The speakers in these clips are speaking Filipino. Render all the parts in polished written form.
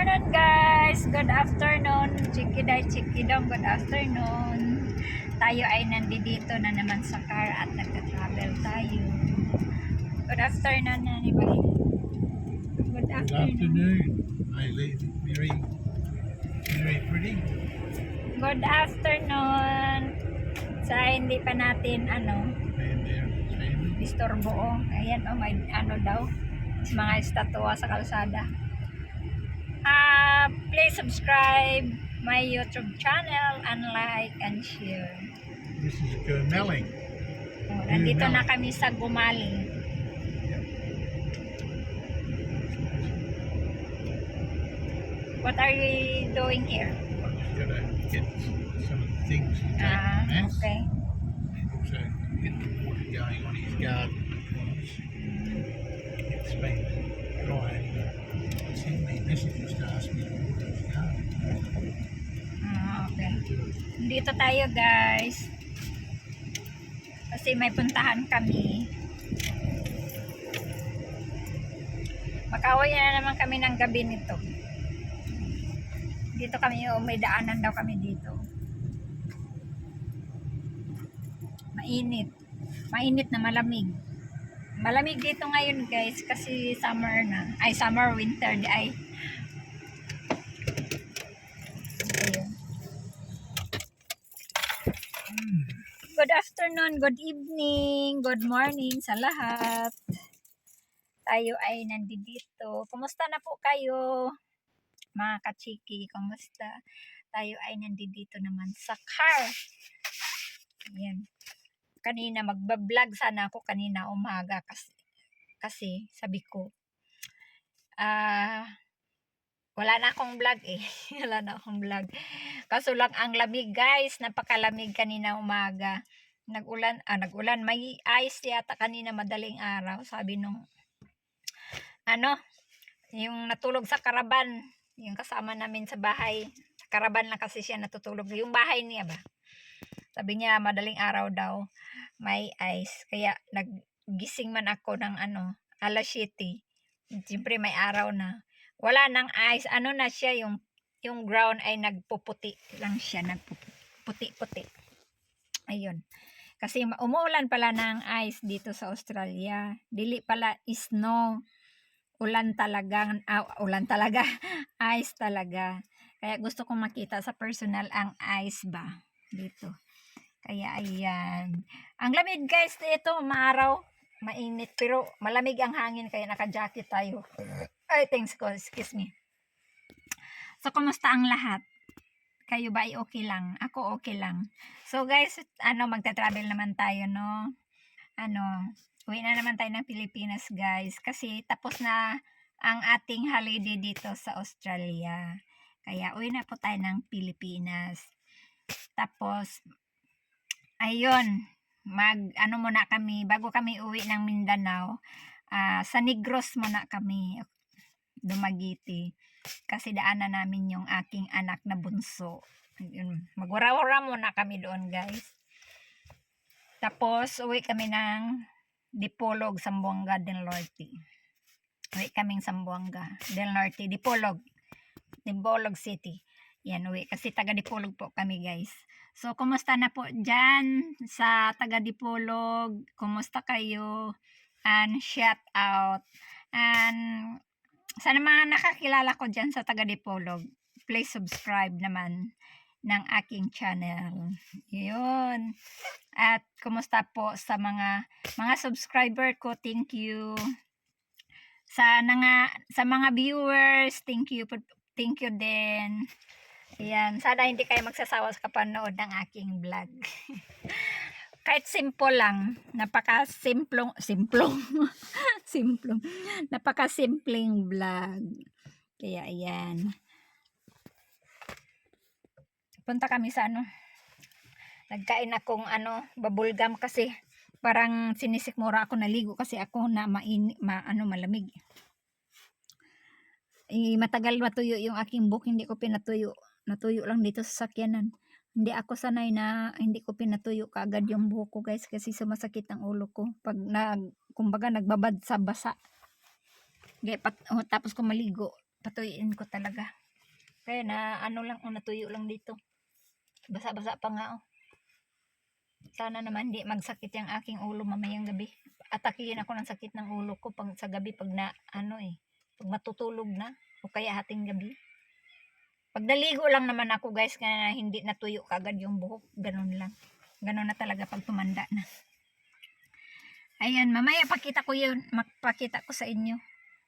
afternoon guys! Good afternoon! Chikidong, good afternoon! Tayo ay nandito na naman sa car at nagka-travel tayo. Good afternoon na ni Bay. Good afternoon. Hi, very, very pretty. Good afternoon! Sa hindi pa natin And there, family. istorbo. Ayan may daw. Mga estatwa sa kalsada. Please subscribe my YouTube channel and like and share. This is Gurmelling. Nandito na kami sa Gumaling. What are we doing here? I'm just going to get some of the things to take from this. Okay. And also get the water going on his garden because it's been dry. He sent me messages to ask me to water his garden. Okay. Dito tayo guys. Kasi may puntahan kami. Makauwi na naman kami ng gabi nito. Dito kami, may daanan daw kami dito. Mainit. Mainit na malamig. Malamig dito ngayon guys kasi summer na. Ay, summer, winter. Ay. Ayun. Good afternoon, good evening, good morning sa lahat. Tayo ay nandito. Kumusta na po kayo? Mga kachiki, kumusta? Tayo ay nandito naman sa car. Ayan. Kanina magbablog sana ako kanina umaga kasi sabi ko wala na akong vlog eh. Wala na akong vlog. Kaso lang ang lamig guys, napakalamig kanina umaga. Nagulan, may ice yata kanina madaling araw. Sabi nung yung natulog sa karaban, yung kasama namin sa bahay. Sa karaban lang kasi siya natutulog. Yung bahay niya ba? Sabi niya madaling araw daw may ice. Kaya naggising man ako ng alas 7. Siyempre may araw na. Wala nang ice. Na siya yung ground ay nagpuputi lang siya. Nagpuputi-puti. Ayun. Kasi umuulan pala ng ice dito sa Australia. Dili pala snow. Ulan talaga. Ice talaga. Kaya gusto kong makita sa personal ang ice ba dito. Kaya ayan. Ang lamig guys dito, maaraw, mainit pero malamig ang hangin kaya naka-jacket tayo. Ay, thanks ko, excuse me. So, kumusta ang lahat? Kayo ba ay okay lang? Ako okay lang. So guys, magta-travel naman tayo, no? Uwi na naman tayo ng Pilipinas guys kasi tapos na ang ating holiday dito sa Australia. Kaya uwi na po tayo ng Pilipinas. Tapos ayun, muna kami, bago kami uwi ng Mindanao, sa Negros muna kami, Dumaguete. Kasi daanan namin yung aking anak na bunso. Ayun, magwara-wara muna kami doon guys. Tapos, uwi kami ng Dipolog, Zamboanga del Norte. Uwi kaming Zamboanga del Norte, Dipolog City. Yan, uwi. Kasi taga Dipolog po kami guys. So, kumusta na po dyan sa taga Dipolog? Kumusta kayo? And shout out. And sana mga nakakilala ko dyan sa taga Dipolog, please subscribe naman ng aking channel. Yun. At kumusta po sa mga subscriber ko? Thank you. Sa mga viewers, thank you din. Ayan, sana hindi kayo magsasawa sa kapanood ng aking vlog. Kahit simple lang, napakasimpleng vlog. Kaya ayan. Punta kami sa nagkain akong bubblegum kasi parang sinisikmura ako, naligo kasi ako na malamig. Matagal matuyo yung aking buhok, hindi ko pinatuyo. Natuyo lang dito sa sakyanan. Hindi ako sanay na hindi ko pinatuyo kaagad yung buhok ko guys kasi sumasakit ang ulo ko pag kumbaga nagbabad sa basa. Tapos ko maligo. patuyuin ko talaga. Kaya na ano lang, natuyo lang dito. Basa-basa pa nga oh. Sana naman hindi magsakit yung aking ulo mamayang gabi. Atakihin ako ng sakit ng ulo ko pag sa gabi pag na pag matutulog na o kaya hating gabi. Pag naligo lang naman ako guys, kaya hindi natuyo kagad yung buhok, ganun lang. Ganun na talaga pag tumanda na. Ayan, mamaya pakita ko yun, magpakita ko sa inyo.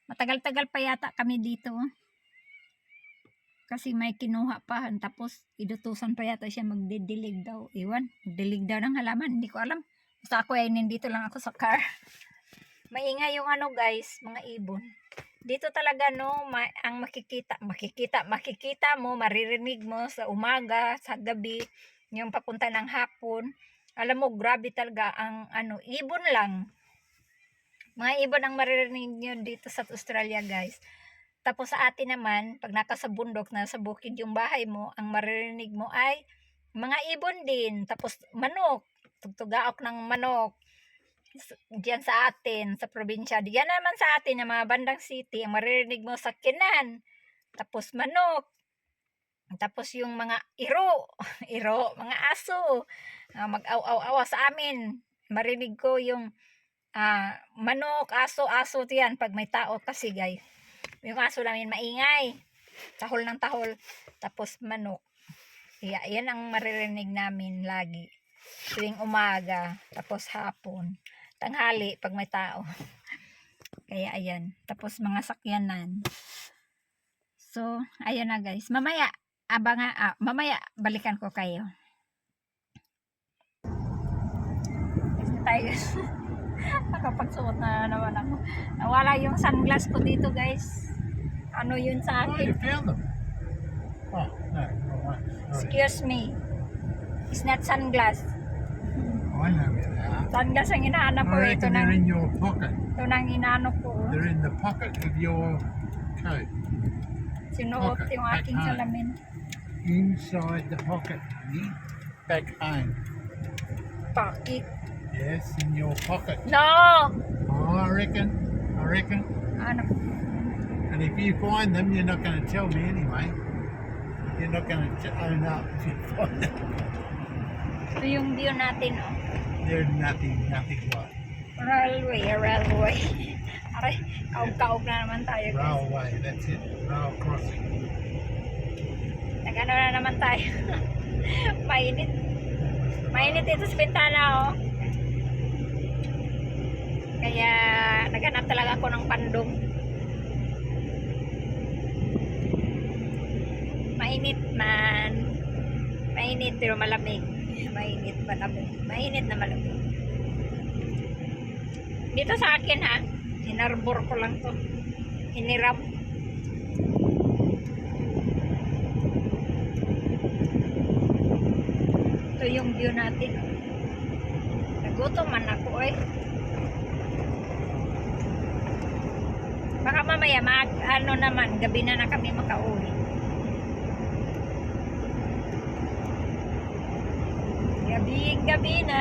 Matagal-tagal pa yata kami dito. Kasi may kinuha pa, tapos idutusan pa yata siya magdidilig daw. Iwan, magdilig daw ng halaman, hindi ko alam. Basta ako ay nandito lang ako sa car. Maingay yung ano guys, mga ibon. Dito talaga no, ang makikita mo, maririnig mo sa umaga, sa gabi, yung papunta ng hapon. Alam mo, grabe talaga ang ibon lang. Mga ibon ang maririnig nyo dito sa Australia guys. Tapos sa atin naman, pag nasa bundok, nasa bukid yung bahay mo, ang maririnig mo ay mga ibon din. Tapos manok, tugtugaok ng manok. Diyan sa atin, sa probinsya. Diyan naman sa atin, ng mga bandang city, ang maririnig mo sa kinan. Tapos manok. Tapos yung mga iro, mga aso. Mag-aw-aw-awa sa amin. Marinig ko yung manok, aso yan pag may tao kasi guys. Yung aso namin maingay. Tahol ng tahol. Tapos manok. Kaya yan ang maririnig namin lagi. Tuwing umaga. Tapos hapon. Tanghali pag may tao. Kaya ayan. Tapos mga sakyanan. So, ayan na guys. Mamaya, mamaya balikan ko kayo. Kasi tayo. Nakapagsuot na naman ako. Nawala yung sunglass ko dito guys. Ano yun sa Oh, you akin? found them. Oh, no, wrong one. Sorry. Excuse me. It's not sunglass. I know where they are. Sunglass ang inaanap ko. I Ito reckon nang, they're in your pocket. ito nang inaanap ko. They're in the pocket of your coat. Sinuot Okay, yung back aking home. salamin. Inside the pocket, honey. Back home. Pocket. Yes, in your pocket. No! Oh, I reckon. Ano? And if you find them, you're not going to tell me anyway. You're not going to own up if you find them. Ito yung view natin, oh. They're nothing what? Railway. Aray, kaog-kaog na naman tayo guys. Railway, that's it. Rail crossing. Nag-ano na naman tayo. Mainit. Mainit ito sa bintana, oh. Kaya naghanap talaga ako ng pandong. Mainit man. Mainit pero malamig. Mainit malamig. Mainit na malamig. Dito sa akin ha. Inarbor ko lang to. Iniram. Ito yung view natin. Nagutom man ako eh. Baka mamaya naman, gabi na kami makauwi. Gabi na.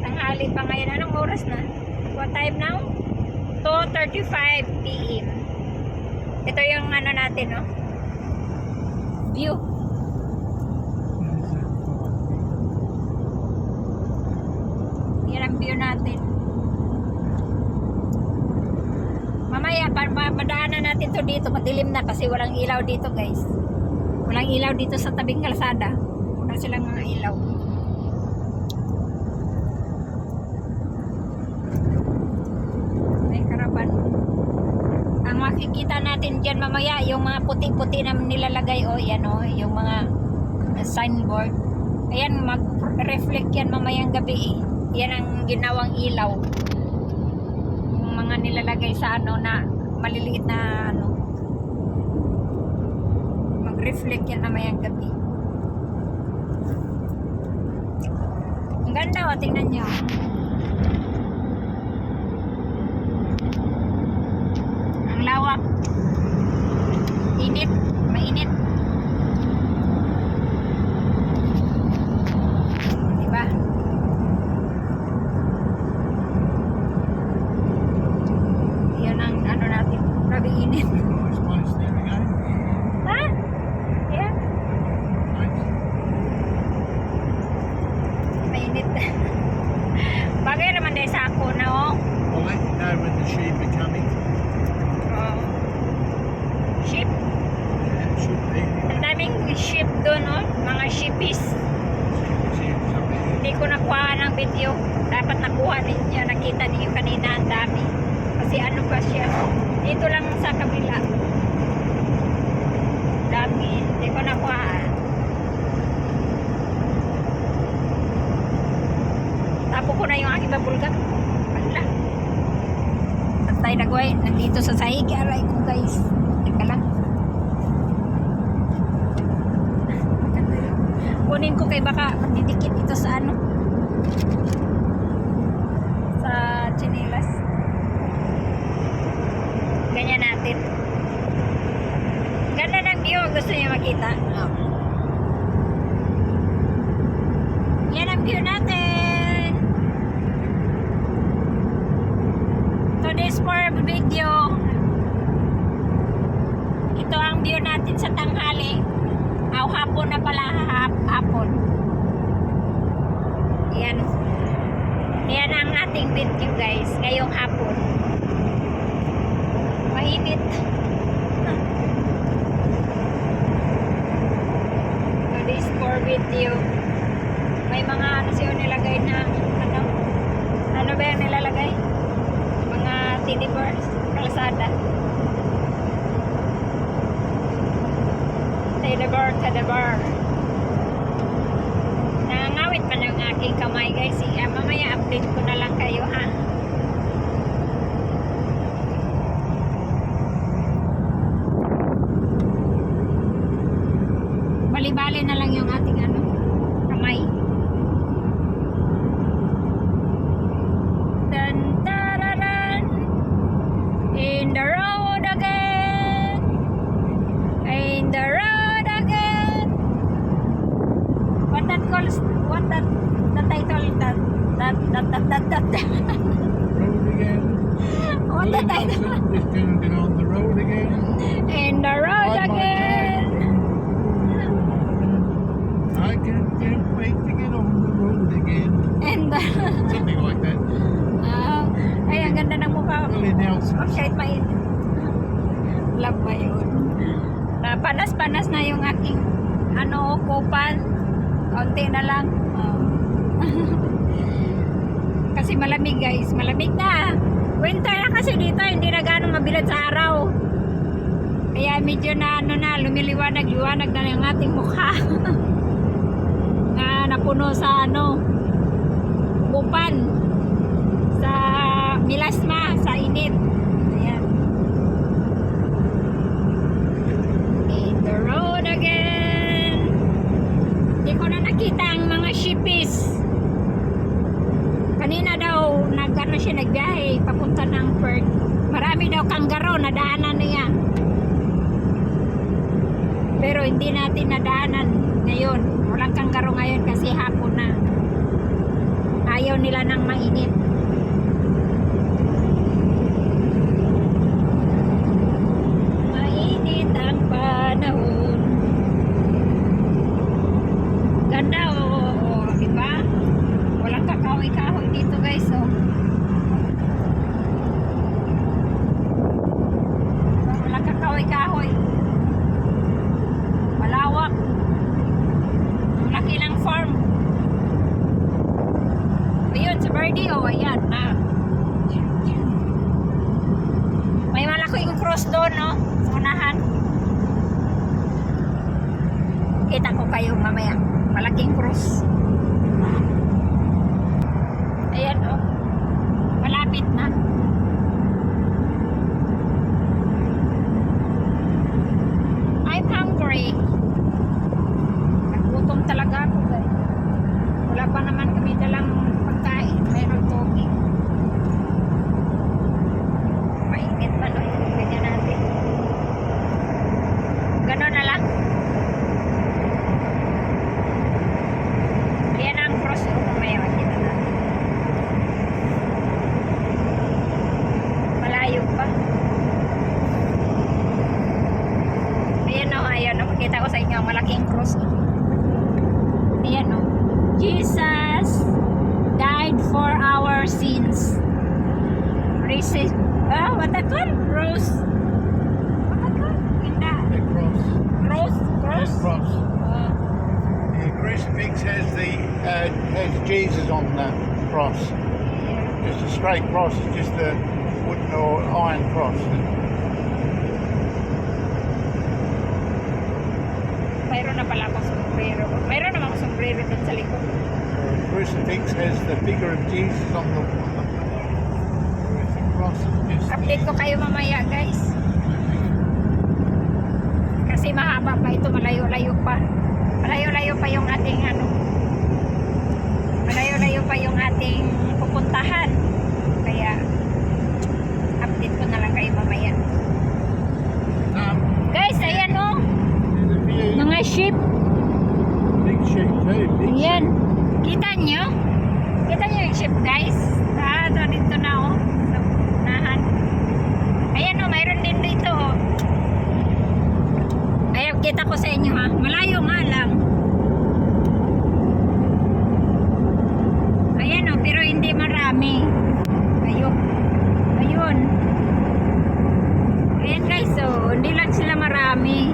Tanghali pa ngayon. Anong oras na? What time now? 2:35 PM. Ito yung ano natin, no? View. Yan ang view natin. Mamaya, madaanan natin to dito. Madilim na kasi walang ilaw dito, guys. Walang ilaw dito sa tabing kalsada. Wala silang mga ilaw. May karaban. Ang makikita natin dyan mamaya, yung mga puti-puti na nilalagay, yan yung mga signboard. Ayan, mag-reflect yan mamayang gabi. Yan ang ginawang ilaw. Yung mga nilalagay sa na maliliit na mag-reflect yan mamayang gabi. Ang ganda, tingnan nyo. Ang lawak. Init, mainit. Diba? Yan ang natin. Grabe init. Nice video. Dapat nakuha ninyo, nakita niyo kanina ang dami. Kasi ano pa siya, dito lang sa kabila. Dami, hindi ko nakuha. Tapo ko na yung aking babulgam. Wala. At tayo nagawin, nandito sa sahig. Aray ko guys. Teka lang. Kunin ko kay baka magdidikit ito sa ano. Sa chinelas. Ganyan natin. Ganda ng view. Gusto niyo makita? Oh. Yan ang view natin. Today's for video. Ito ang view natin sa tanghali. Aw, hapon na pala. Hapon. Yan. Yan ang ating video guys. Ngayong hapon. Mainit. Today's for video. May mga ano siya nilagay na ano ba yung nilalagay? Mga teddy bears. Kalsada. Teddy bear. Nangangawit pa ng aking kamay guys. Mamaya update ko na lang kayo ha. Bali-bali na lang yung ating ano, kamay. Dun, tararan. In the road again. In the road again. What that calls, what that, the title, that. Road again. What the title? Just gonna get on the road again. In the road Ride my again. I can't wait to get on the road again. And Something like that. ay, ang ganda ng mukha. Willie Nelson. Oh, kahit mainit. Love ba yun? Na panas-panas na yung aking ano, kupan. Kaunti na lang. Oh. Kasi malamig guys. Malamig na. Winter na kasi dito. Hindi na ganong mabilad sa araw. Kaya medyo na ano na, lumiliwanag-liwanag na yung ating mukha. Na napuno sa ano, kupan. Sa milasma, sa init. Ayan. In the road again. Hindi ko na nakita ang mga shippies. Kanina daw, nag-ano siya, nagbiyahe, papunta ng Perth. Marami daw kanggaro, nadaanan niya. Pero hindi natin nadaanan ngayon. Walang kanggaro ngayon kasi hapon na. Ayaw nila ng mainit. Mainit ang panahon. Ganda o, diba? Walang kakahoy-kahoy dito guys, oh. Walang kakahoy-kahoy. Malawak. Laki lang farm. Ayun, sa Birdie, oh, ayan, na. May malaking cross doon, no? Sa unahan. Kita ko kayo mamaya. Malaking cross. Ayan, oh. Malapit na. I'm hungry. Nagutom talaga ako, guys. Wala pa naman kami dalang pagkain. Mayroon tubig. Mainit pa, no? Ganyan natin. Ganon na lang. Ayan ang cross, oh. Mamaya makita natin. Malayo pa. Ayan o, ayan o. Makita ko sa inyo ang malaking cross. Ayan o. Jesus died for our sins. What that called? Rose. What that called? Hindi. The cross. Cross? Cross? The cross. Uh, The crucifix has the has Jesus on the cross. Yeah. Just a straight cross. It's just a wooden or iron cross. Mayroon na pala akong sombrero. Mayroon naman akong sombrero dun sa likod. The crucifix has the figure of Jesus on the cross. Is just Update ko kayo mamaya, guys. Kasi mahaba pa ito, malayo-layo pa. Malayo-layo pa yung ating ano. Malayo-layo pa yung ating pupuntahan. Kaya update ko na lang kayo mamaya. Guys, ayan oh. There's a few Mga sheep. big sheep too. Big Ayan. Kita nyo? Kita nyo yung sheep, guys? Ah, ito dito na oh. Sa unahan. Ayan oh, mayroon din dito oh. Ayan, kita ko sa inyo ha. Malayo nga lang. Ayan oh, pero hindi marami. Ayun. Ayun. Ayan guys, oh. Hindi lang sila marami.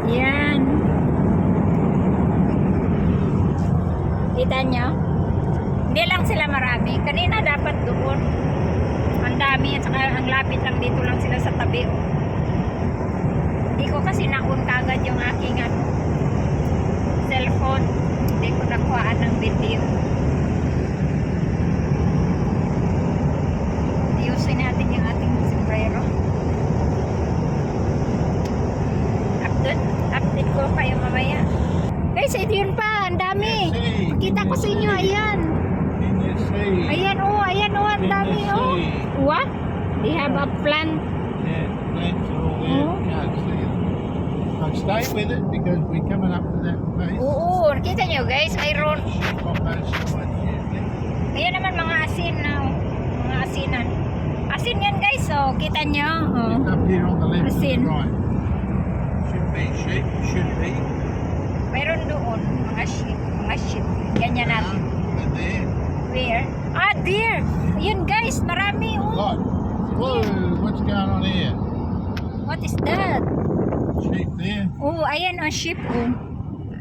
Ayan. Kita nyo? Hindi lang sila marami. Kanina dapat doon. Ang dami at saka ang lapit lang dito lang sila sa tabi. Hindi ko kasi naun kagad yung aking cellphone. Hindi ko nakuhaan ng video. Ayusin natin yung ating sombrero. Update ko kayo mamaya. Guys, ito yun pa. Ang dami. Makita ko sa inyo. Ayan. In the sea. Ayan oh. Ayan oh. Ang dami oh. What? They have a plant. Yeah, plants are all there. Oh. Can't see them. I'll stay with it because we're coming up to that place. Oo. Nakita nyo guys. Mayroon. Got those sides usually. Ayan naman mga asin na. Mga asinan. Asin yan guys. Oh. Kita nyo. Oh. Just up here on the left Asin. and the right. Should be sheep. Should be. Mayroon doon. Mga sheep. Mga sheep. Ganyan natin. And there. Where? Ah, there. Ayan guys. Marami oh. Lot. Whoa, what's going on here? What is that? Sheep there. Oh, ayan oh. Sheep oh.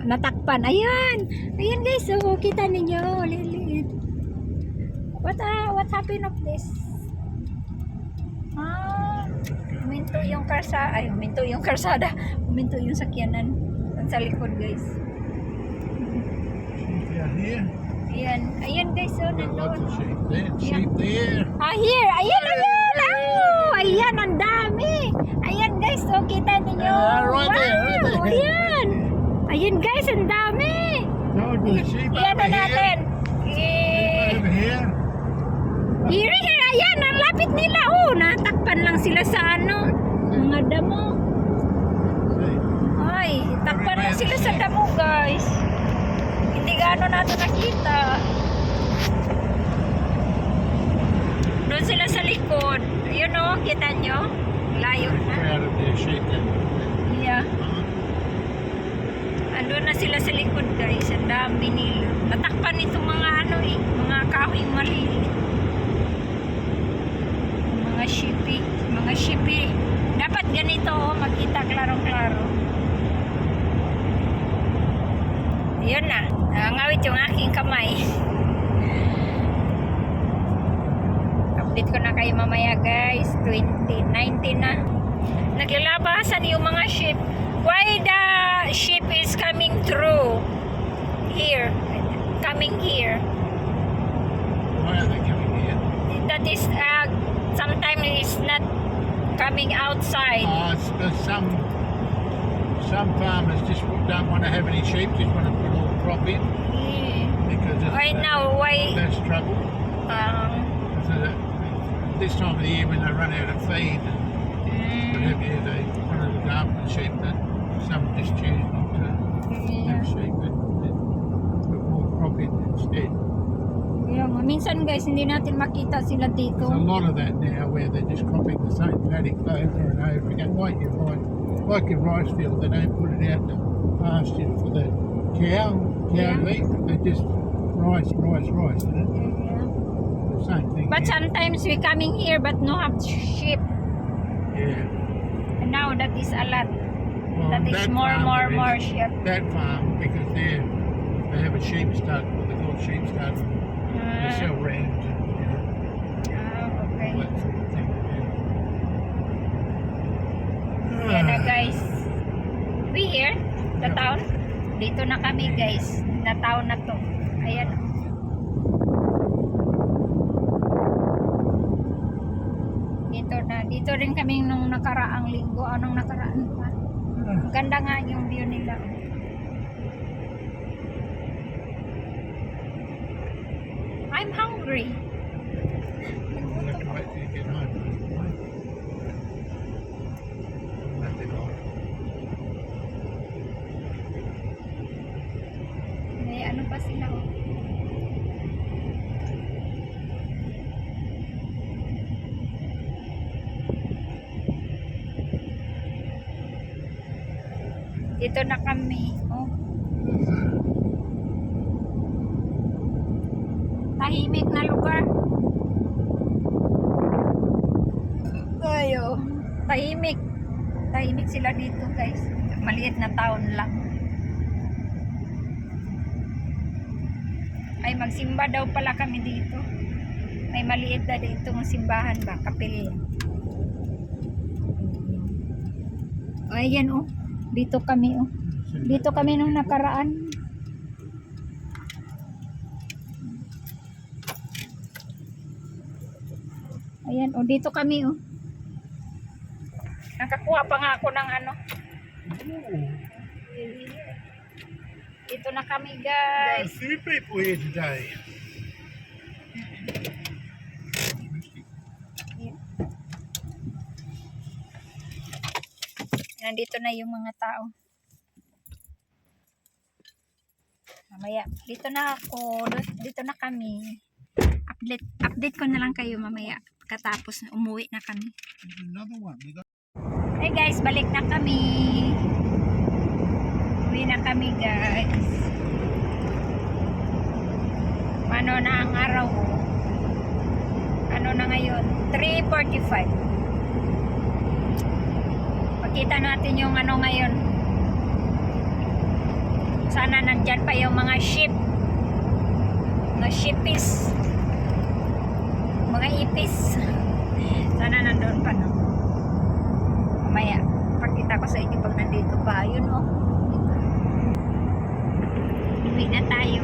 Natakpan. Ayan. Ayan guys. Oh. Kita ninyo. Liliit. What happened of this? Ah. Huminto yung karsada. Ay, huminto yung karsada. Huminto yung sakyanan. Sa likod guys. Sheep out here. Ayan. Ayan guys. Oh, Got lots nandun. of sheep there. Yeah. Sheep there. Ah, here. Ayan, ayan. Oh, ayan, ang dami. Ayan guys. Oh, kita ninyo. Right there, right there. Ayan. Ayan guys, ang dami. Told you the sheep Ayan over na natin. here. Over here. Here, here. Ayan, ang lapit nila. Oh, natakpan lang sila sa ano. Mga damo. See. Ay, takpan lang sila sa damo guys. Hindi gaano natin nakita. Doon sila sa likod. Ayun o, kita nyo? Layo na. Crowd of their sheep there. Yeah. Andun na sila sa likod guys. Ang dami nila. Natakpan itong mga ano eh. Mga kahoy maliliit. Mga sheepy. Mga sheepy. Dapat ganito oh. Makita klarong-klaro. Ayun na. Nangawit yung aking kamay. Update ko na kayo mamaya guys. 2019 na. Naglalabasan yung mga sheep. Why the sheep is coming through here? Coming here. Why are they coming here? That is sometimes it's not coming outside. It's because some farmers just don't want to have any sheep, just want to put all the crop in because it's, Right now, why? less trouble. So that, this time of the year when they run out of feed and what have you, they want to look after the sheep. That some just choose not to have sheep and put more crop in instead. Minsan guys, hindi natin makita sila dito. There's a lot of that now where they're just cropping the same paddock over and over again, like your rice field. They don't put it out to pasture for the cow meat. They just rice. You know? The same thing. But here. sometimes we coming here but no have sheep. Yeah. And now that is a lot. Well, That is farm there more sheep. That farm because they have a sheep stud, what they call sheep started to Ah, sell rams and okay. all that sort of thing. Yan na guys. We here, the town. Dito na kami guys. Na town na to. Ayan. Dito na. Dito rin kami nung nakaraang linggo. Anong nakaraan pa? Ganda nga yung view nila. I'm hungry. I'll have to wait till you get home. Nothing like it. May ano pa sila oh. Dito na kami. Oh. Tahimik na lugar. Ayo. Tahimik. Tahimik sila dito guys. Maliit na town lang. Ay magsimba daw pala kami dito. May maliit na dito ng simbahan ba? Kapilya. Ayan oh. Dito kami oh. Dito kami nung nakaraan. Ayan oh, dito kami oh. Nakakuha pa nga ako ng ano. Dito na kami There are a guys. few people here today. Nandito na yung mga tao. Mamaya, dito na ako. Dito na kami. Update ko na lang kayo mamaya. Katapos na umuwi na kami. There's another one. We got Hey guys, balik na kami. Uwi na kami guys. Ano na ang araw ko? Ano na ngayon? 3:45. Makita natin yung ano ngayon. Sana nandyan pa yung mga ship. Mga shipis. Mga ipis. Sana nandun pa no. Mamaya, pakita ko sa inyo pag nandito pa. Yun oh. Uwi na tayo.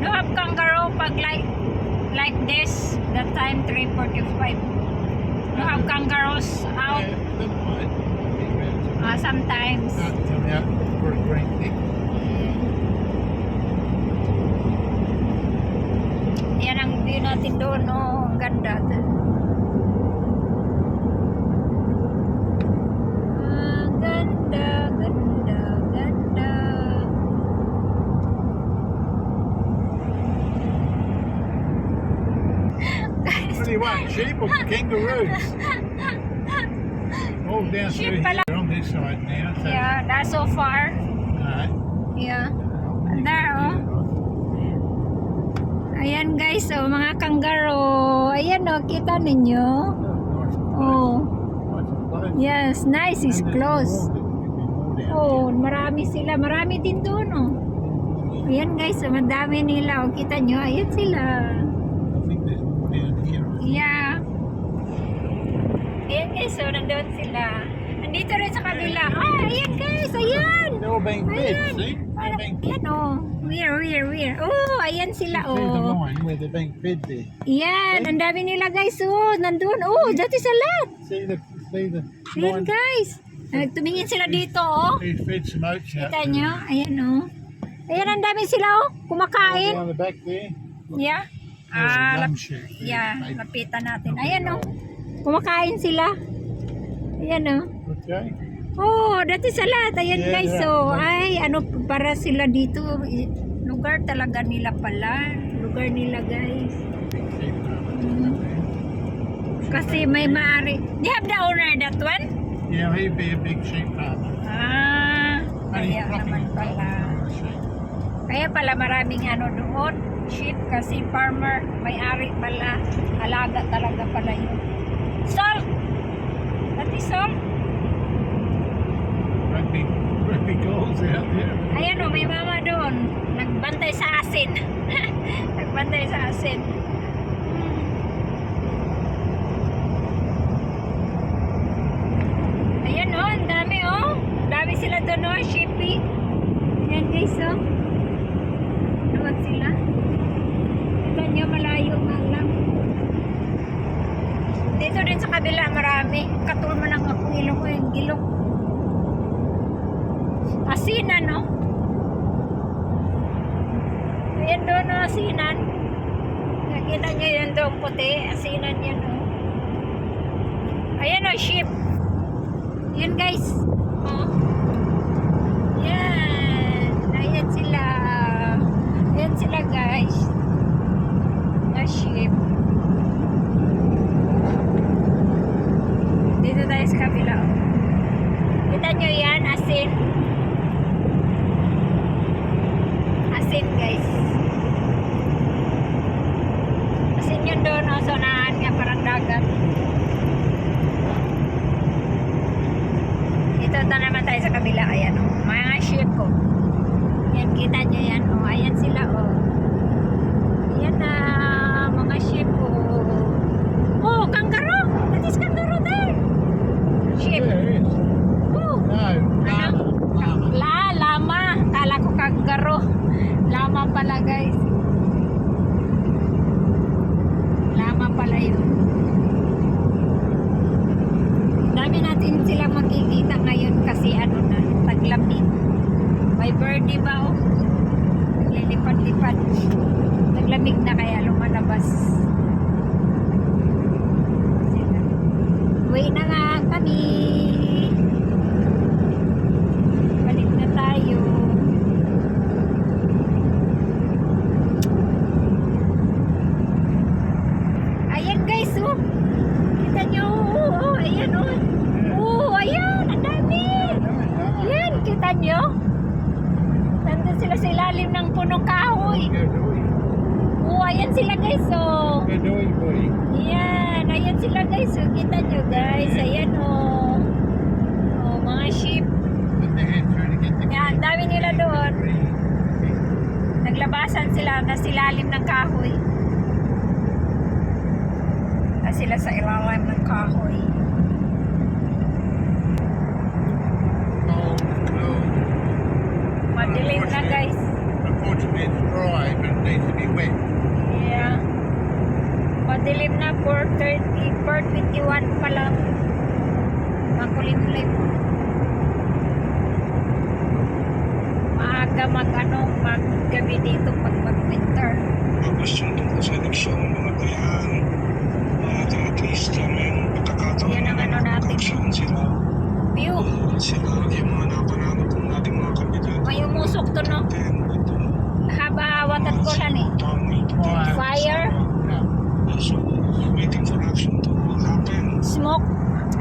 No have kangaroo pag like this. That time 3:45. No have kangaroos out. Sometimes. Come out for a green thing. Yan ang view natin doon, oh. Ang ganda. Ganda, ganda, ganda. What do you want, sheep or kangaroos? All down Sheep through pala. here on this side now. So, Yeah, that's so far. no. Yeah. There, oh. Ayan guys, oh, mga kangaroo. Ayan, oh, kita ninyo. Oh, yes, nice is close. Oh, marami sila. Marami din doon, oh. Ayan guys, oh, madami nila. Oh, kita nyo, ayan sila. I think there's more down here. Yeah. Ayan guys, oh, nandun sila. Nandito rin sa kabila. Ah, ayan guys, ayan. They're all being fed, Ayan. see? They're being Ayan, oh. Where? Oh, ayan sila, through the oh. line where they're being fed there. Yan, ang dami nila guys, oh. Nandun, oh, that is a lot. See the Ayan line? guys. Tumingin sila dito, oh. He fed some oats out. Kita nyo? Ayan, oh. Ayan, ang dami sila, oh. Kumakain. Down the back there. Yeah. There's a rum shoot there. Yeah, Maybe. lapitan natin. Ayan, oh. Kumakain sila. Ayan, oh. Okay. Oh, that is a lot. Ayan Yeah, guys, yeah. oh. Ay, ano, para sila dito. Lugar talaga nila pala. Lugar nila, guys. Kasi may maari. Do you have the owner that one? Yeah, he'd be a big sheep farmer. Ah, And he's kaya cropping naman pala. sheep. Kaya pala maraming ano doon. Sheep kasi farmer. May-ari pala. Alaga talaga pala yun. Salt! That is salt? What's out there? Ayan o, may mama doon. Nagbantay sa asin. Nagbantay sa asin. Ayan o, ang dami o. Ang dami sila doon o, shippy. Ayan guys o. Naman sila. Kita nyo, malayo nga lang. Dito din sa kabila, marami. Katulman ng akong ilong ko, yung gilong. Asinan, no? Ayan doon, no? Asinan. Nakita nyo yun doon puti. Asinan yan, no? Ayan, no? Ship. Yan, guys. Oh. Yan. Ayan sila. Ayan sila, guys. Na ship. Dito tayo sa kabila, oh. Kita nyo yan, asin. Asin guys. Asin yun doon, oh, so naan nga parang dagat. Dito na naman tayo sa kabila. Ayan o, mga ship ko. Yan, kita nyo yan o. Ayan sila o. Ayan na, mga ship ko. Oh, kangaroo! That is kangaroo there! Ship. There is. Oh, No, llama. lama. Kala ko kangaroo. Lama pala guys. Lama pala yun. Dami natin silang makikita ngayon kasi ano na, taglamig. May birdie ba oh? Lilipad-lipad. Taglamig na kaya lumalabas. Uwi na nga kami. Balik na tayo. Ayan guys, oh. Kita nyo, oh, ayan, oh. Oh, ayan, ang dami. Ayan, kita nyo. Nandun sila sa ilalim ng punong kahoy. Oh, ayan sila guys, oh. Ayan, ayan sila guys, oh. Kita nyo guys, ayan, oh. Oh, mga sheep. Ayan, dami nila doon. Naglabasan sila na silalim ng kahoy. Sila sa ilalim ng kahoy. Madilim na guys. Unfortunately, it's dry, but it needs to be wet. Yeah. Madilim na 4:30, 4:21 pa lang. Makulimulay po. Maaga maggabi dito pag mag-winter. Question tungkol sa eleksyon, mga kayaan, at least may pagkakataon Yan ang ano natin. saan sila, View. sila yung mga napanalo kung nating mga kandidato. May umusok to no. Haba watat ko lang eh. Fire. So, waiting for action to happen. Smoke.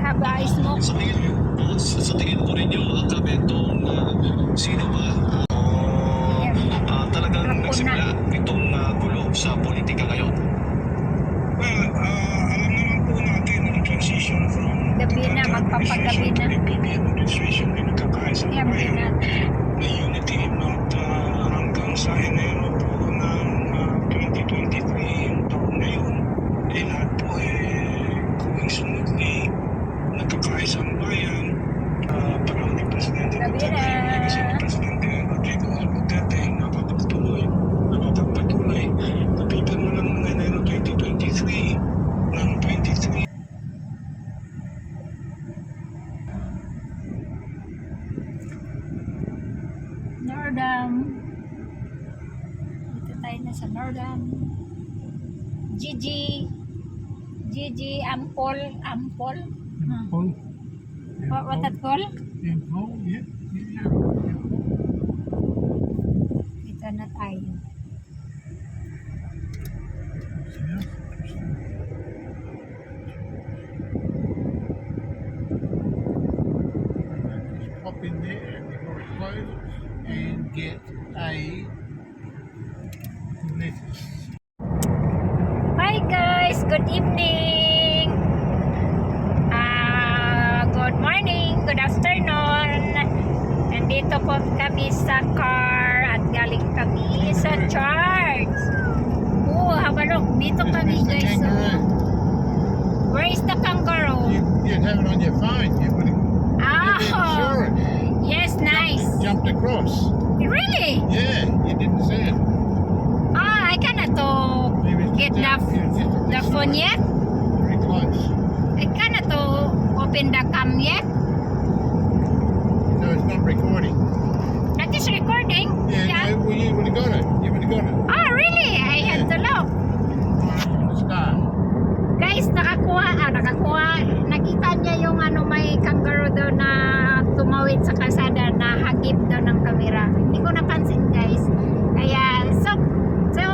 Haba smoke. Sa tingin ko rin yung kamentong sino ba talagang nagsimula itong gulo sa politika ngayon? Well, alam naman po natin ang transition from Gabi na, magpapagabi na. PBBM administration ay nagkakaisa ng Gabi bayan na. na unity not hanggang sa Enero po ng 2023 yung taon na yun. Eh lahat po going smoothly. Nagkakaisa ang bayan. Parang ni Presidente Gabi na. kasi ni Presidente Rodrigo Duterte napapagpatuloy. Napipirma lang ng Enero 2023 ng 23. Nordam. Dito tayo na sa Nordam. Gigi. Gigi Ampol. Ampol. Full. What that call? Full, yeah. Dito na tayo. Just pop in there before it closes and get a lettuce. Hi guys, good evening. Good morning, good afternoon. Nandito po kami sa car at galing kami sa church. Oh, habalok. Dito Just kami missed the guys. kangaroo. Where is the kangaroo? You'd have it on your phone. You would have saw Oh, it. yes, nice. Jumped across. Really? Yeah, you didn't see it. Ah, I cannot to He was get just out- he was just on the this phone side, yet. very close. I cannot to open the cam yet. So it's not recording. That is recording. Yeah, no, well, you would have got it. You would have got it. Ah, really? I had to look. Right from the start. Guys, nakakuha. Nakita niya yung ano, may kangaroo daw na tumawid sa kalsada na hagip daw ng kamera. Hindi ko napansin, guys. Kaya, so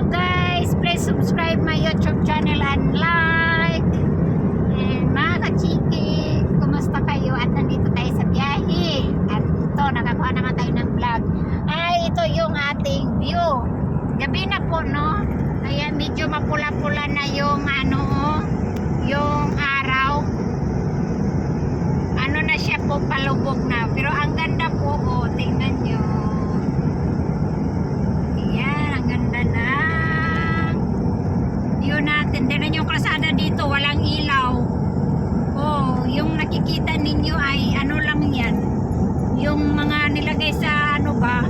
guys, please subscribe my YouTube channel and like. And mga kachiki, kumusta kayo? At nandito tayo sa biyahe. At ito, nakakuha naman tayo ng vlog. Ay, ito yung ating view. Gabi na po, no? Kaya medyo mapula-pula na yung ano, yung araw. Ano na siya po, palubog na. Pero ang ganda po, oh, tingnan nyo. Ayan, ang ganda na. Yun natin. Tingnan yung kalsada dito, walang ilaw. Oh, yung nakikita ninyo ay ano lang yan. Yung mga nilagay sa ano ba,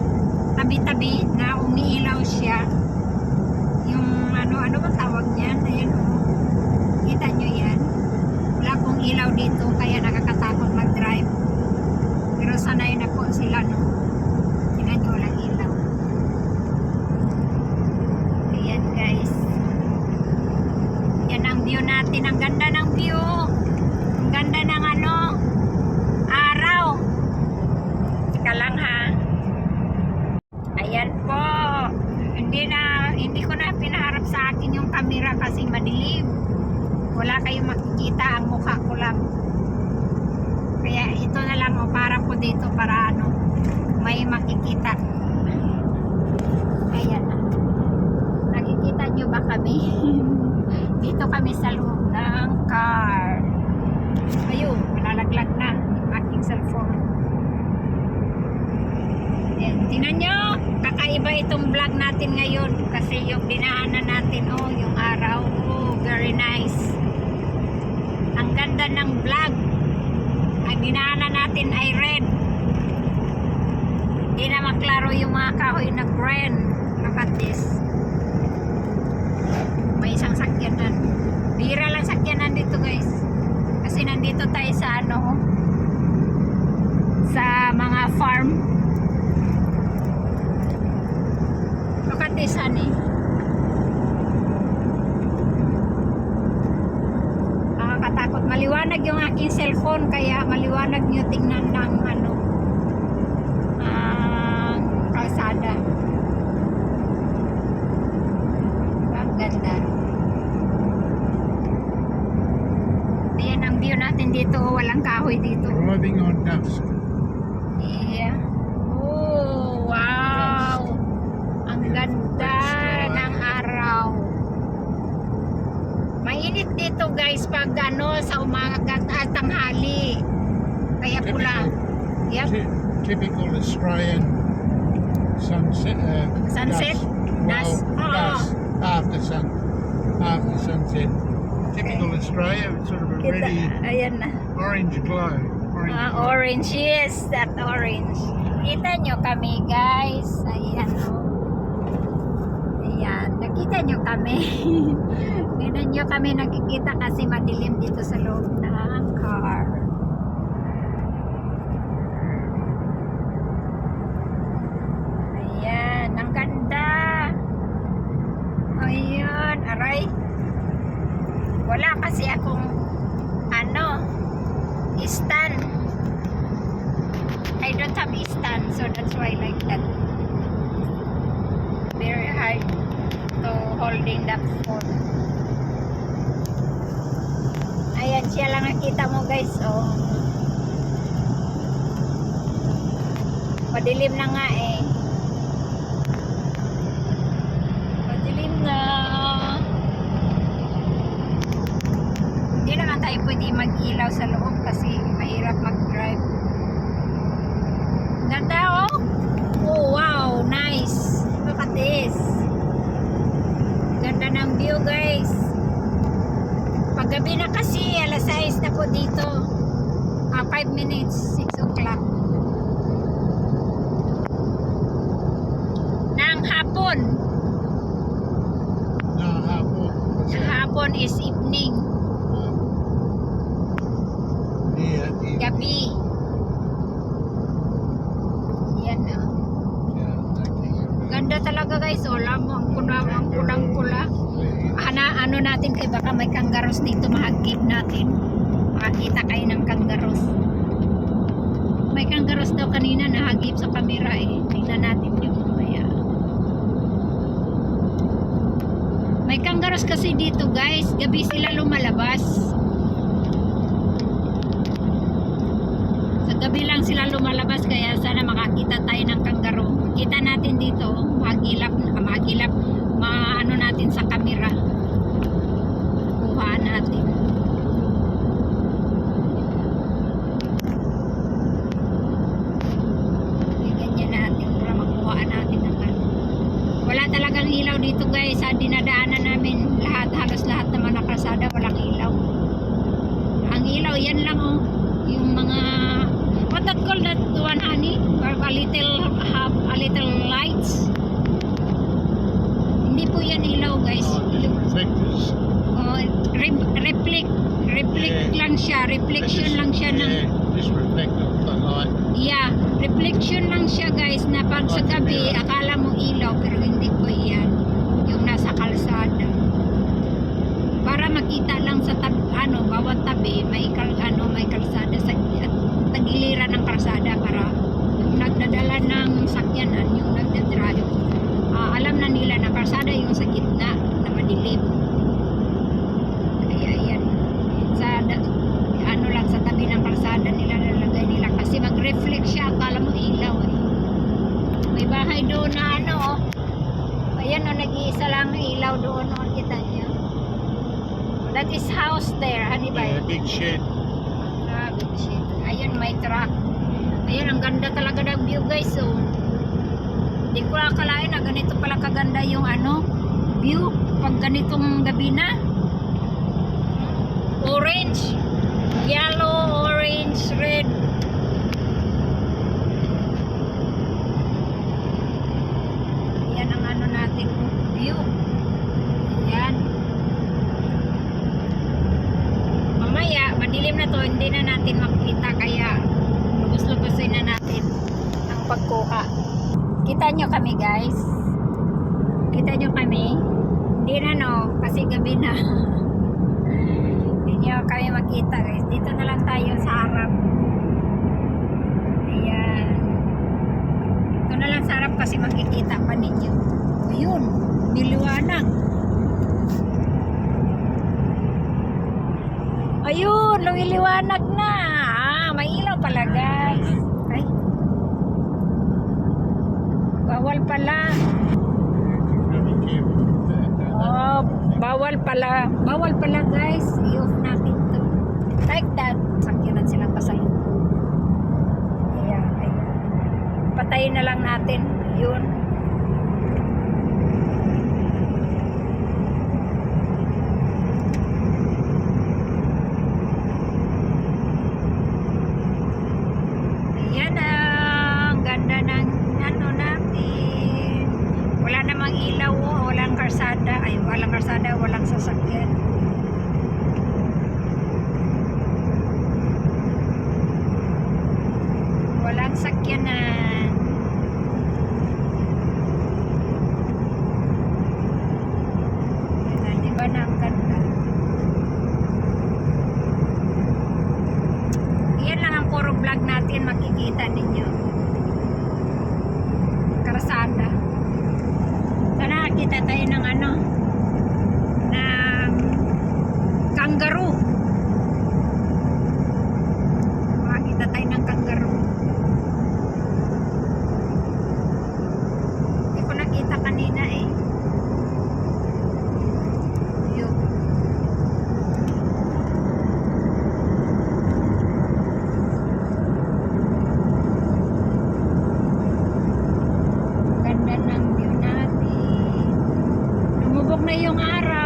tabi-tabi na umiilaw siya. Yung ano ba tawag niyan? Ayan, oh. Kita nyo yan? Wala pong ilaw dito kaya nakakatakot mag-drive. Pero sanay na po sila, no? Tingnan nyo, walang ilaw. Ayan, guys. Yan ang view natin. Ang ganda ng view. Ang ganda ng ano, araw. Teka lang, ha? Ayan po. Hindi ko na pinaharap sa akin yung camera kasi madilim. Wala kayong makikita, ang mukha ko lang. Kaya ito na lang, o para po dito para ano, may makikita. Ayan na. Nakikita nyo ba kami? Dito kami sa loob ng car. Ayun, malalaglag na yung aking cellphone. Ayan, tingnan nyo, kakaiba itong vlog natin ngayon kasi yung dinaanan natin, oh, yung araw, oh, very nice. Ang ganda ng vlog. Ang dinaanan natin ay red. Hindi na maklaro yung mga kahoy na green. Look at this. May isang sakyanan. Bira lang sakyanan dito, guys. Kasi nandito tayo sa ano, sa mga farm. Look at this, honey. Nakakatakot. Maliwanag yung aking cellphone kaya maliwanag nyo tingnan ng ano, ang kalsada. Ang ganda. Ayan ang view natin dito. Walang kahoy dito. Driving on dusk. Yeah. Oh, wow. Ang ganda ng araw. Mainit dito, guys, pag ano, sa umaga at tanghali. Kaya pula. Yep. Typical Australian sunset. Sunset? Dusk. Well, Dusk. dusk after sunset. Typical Australia, it's sort of a Kita, really ayan na. orange glow. Orange, yes, that orange. Kita nyo kami, guys. Ayan, oh. Ayan, nakita nyo kami. Hindi nyo kami nakikita kasi madilim dito sa loob ng car. Ayan, ang ganda. Ayan, aray. Wala kasi akong ano, stand. I don't have stand, so that's why like that. Very hard to holding that phone. Ayan, siya lang nakita mo, guys, oh. Madilim na nga eh. Madilim na. Hindi naman tayo pwede mag-ilaw sa loob kasi mahirap mag-drive. Ganda, oh. Gabi na kasi, alas 6 na po dito. 5 minutes, 6 o'clock. Nang hapon. Ang hapon is evening. Gabi. Yan na. Ganda talaga guys. Wala mo ang kulang-kula. Ano natin kay baka may kangaros dito, mahagip natin. Makakita kayo ng kangaros. May kangaros daw kanina nahagip sa camera eh. Tingnan natin yung mamaya. May kangaros kasi dito guys. Gabi sila lumalabas. Sa gabi lang sila lumalabas kaya sana makakita tayo ng kangaroo. Kita natin dito, magilap, maano natin sa camera. Kuha natin. Ganyan natin para makuha natin ng ano. Wala talagang ilaw dito guys. Sa dinadaanan namin, halos lahat naman na kalsada, walang ilaw. Ang ilaw, yan lang oh. Yung mga what that call that one honey? Or a little lights. Hindi po yan ilaw guys. Reflectors. Oh, reflect lang siya. Reflection lang siya ng Just reflect off the light. yeah, reflection lang siya guys na pag sa gabi akala mo ilaw pero hindi po yan. Yung nasa kalsada. Para makita lang sa bawat tabi may kalsada sa tagiliran ng kalsada para yung nagdadala ng sakyanan, yung nagdadrive, alam na nila na kalsada yung sa gitna na madilim. Kaya yan lang sa tabi ng kalsada nila nalagay nila kasi mag-reflect siya, akala mo ilaw eh. May bahay doon na ayan nag-iisa lang ilaw doon kita niya. That is house there, honey Yeah, big shed. big shit. Ayun, may truck. Ayun, ang ganda talaga ng view guys. So, hindi ko akalain na ganito pala kaganda yung view pag ganitong gabi na. Orange, yellow, orange, red. Yan ang natin view. Yan. Mamaya, madilim na to, hindi na natin makita kaya lubos-lubosin na natin ang pagkuha. Kita nyo kami guys. Kita nyo kami. Hindi na kasi gabi na. Hindi nyo kami makita guys. Dito na lang tayo sa harap. Ayan. Ito na lang sa harap kasi makikita pa ninyo. Ayun, niliwanag. Ayun, lumiliwanag na. May ilaw pala guys. Ay. Bawal pala. Very careful with that. Oh, bawal pala. Bawal pala guys. I-off natin to. Like that. Sakyanan silang pasalubong. Ayan. Patayin na lang natin. Yun. Ayan ang ganda ng natin. Wala namang ilaw walang karsada. Ay, walang karsada, walang sasakyan. Walang sakyanan. Ayan, diba na ang ganda? Yan lang ang puro vlog natin, makikita ninyo. Karsada. Sana kita tayo ng ng kangaroo. Makita tayo ng kangaroo. Hindi ko nakita kanina eh. Yun. Ganda ng view natin. Lumubog na yung araw.